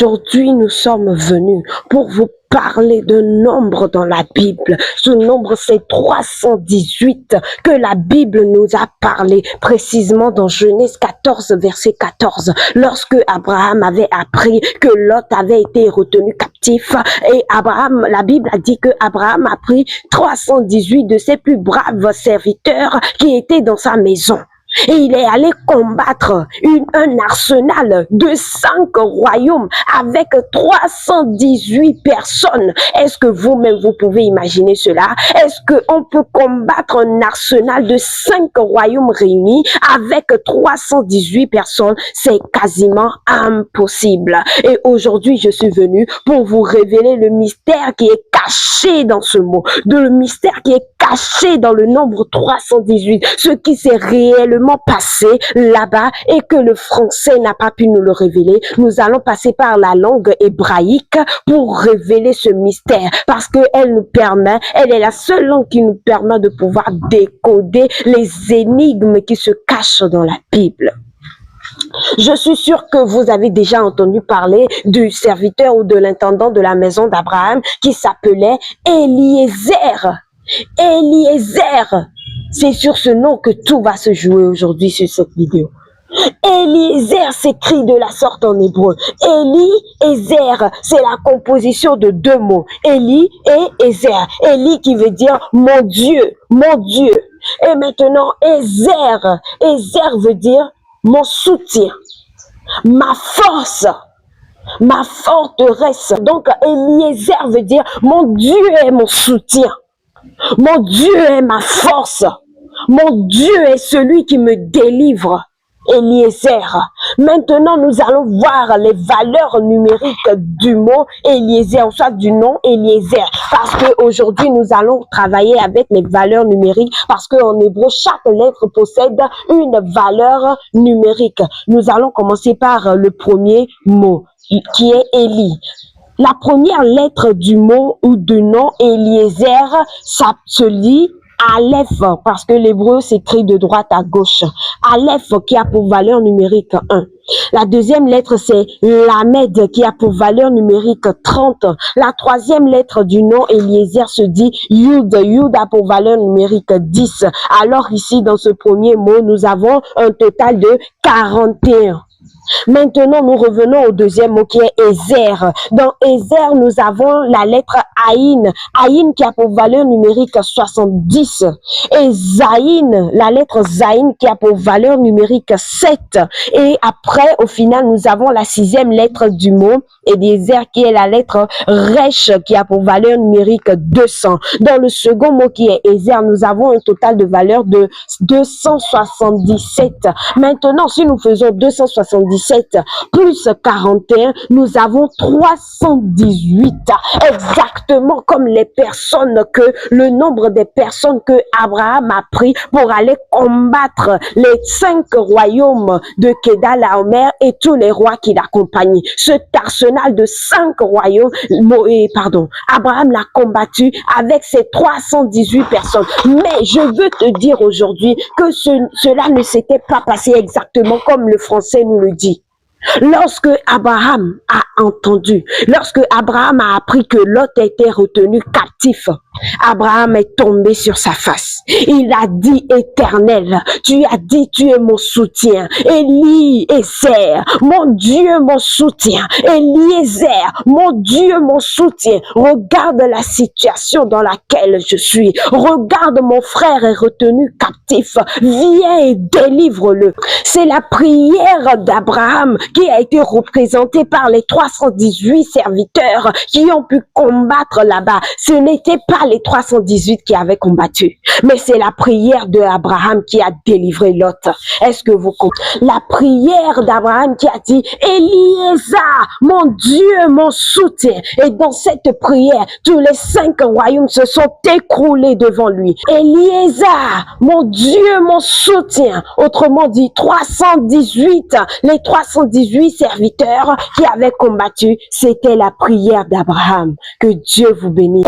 Aujourd'hui, nous sommes venus pour vous parler d'un nombre dans la Bible. Ce nombre, c'est 318 que la Bible nous a parlé, précisément dans Genèse 14, verset 14. Lorsque Abraham avait appris que Lot avait été retenu captif, et Abraham, la Bible a dit que Abraham a pris 318 de ses plus braves serviteurs qui étaient dans sa maison. Et il est allé combattre un arsenal de 5 royaumes avec 318 personnes. Est-ce que vous-même, vous pouvez imaginer cela? Est-ce qu'on peut combattre un arsenal de 5 royaumes réunis avec 318 personnes? C'est quasiment impossible. Et aujourd'hui, je suis venu pour vous révéler le mystère qui est caché dans ce mot, le mystère qui est caché dans le nombre 318, ce qui s'est réellement passé là-bas et que le français n'a pas pu nous le révéler. Nous allons passer par la langue hébraïque pour révéler ce mystère parce qu'elle nous permet, elle est la seule langue qui nous permet de pouvoir décoder les énigmes qui se cachent dans la Bible. Je suis sûr que vous avez déjà entendu parler du serviteur ou de l'intendant de la maison d'Abraham qui s'appelait Eliezer. Eliezer, c'est sur ce nom que tout va se jouer aujourd'hui sur cette vidéo. Eliezer s'écrit de la sorte en hébreu. Eli et Zer, c'est la composition de deux mots. Eli et Ezer. Eli qui veut dire mon Dieu, mon Dieu. Et maintenant, Ezer. Ezer veut dire mon soutien, ma force, ma forteresse. Donc, Eliezer veut dire mon Dieu est mon soutien. Mon Dieu est ma force. Mon Dieu est celui qui me délivre. Eliezer. Maintenant, nous allons voir les valeurs numériques du mot Eliezer, soit du nom Eliezer. Parce qu'aujourd'hui, nous allons travailler avec les valeurs numériques parce qu'en hébreu, chaque lettre possède une valeur numérique. Nous allons commencer par le premier mot qui est Eli. La première lettre du mot ou du nom Eliezer, ça se lit Aleph, parce que l'hébreu s'écrit de droite à gauche. Aleph qui a pour valeur numérique 1. La deuxième lettre, c'est Lamed qui a pour valeur numérique 30. La troisième lettre du nom Eliezer se dit Yud. Yud a pour valeur numérique 10. Alors ici, dans ce premier mot, nous avons un total de 41. Maintenant, nous revenons au deuxième mot qui est Ezer. Dans Ezer, nous avons la lettre Aïn. Aïn qui a pour valeur numérique 70. Et Zaïn, la lettre Zaïn qui a pour valeur numérique 7. Et après, au final, nous avons la sixième lettre du mot Eliezer qui est la lettre Resh qui a pour valeur numérique 200. Dans le second mot qui est Ezer, nous avons un total de valeur de 277. Maintenant, si nous faisons 277 plus 41, nous avons 318. Exactement comme les personnes le nombre des personnes que Abraham a pris pour aller combattre les 5 royaumes de Kedalaomer et tous les rois qui l'accompagnaient. Cet arsenal de 5 royaumes, Abraham l'a combattu avec ses 318 personnes. Mais je veux te dire aujourd'hui que cela ne s'était pas passé exactement comme le français nous le dit. Lorsque Abraham a entendu, lorsque Abraham a appris que Lot était retenu captif, Abraham est tombé sur sa face. Il a dit, Éternel, tu as dit, tu es mon soutien. Eliezer, mon Dieu, mon soutien. Eliezer, mon Dieu, mon soutien. Regarde la situation dans laquelle je suis. Regarde, mon frère est retenu captif. Viens et délivre-le. C'est la prière d'Abraham qui a été représentée par les 318 serviteurs qui ont pu combattre là-bas. Ce n'était pas les 318 qui avaient combattu, mais c'est la prière d'Abraham qui a délivré Lot. Est-ce que vous comprenez? La prière d'Abraham qui a dit Eliezer, mon Dieu, mon soutien. Et dans cette prière, tous les 5 royaumes se sont écroulés devant lui. Eliezer, mon Dieu, mon soutien. Autrement dit, 318, les 318 serviteurs qui avaient combattu, c'était la prière d'Abraham. Que Dieu vous bénisse.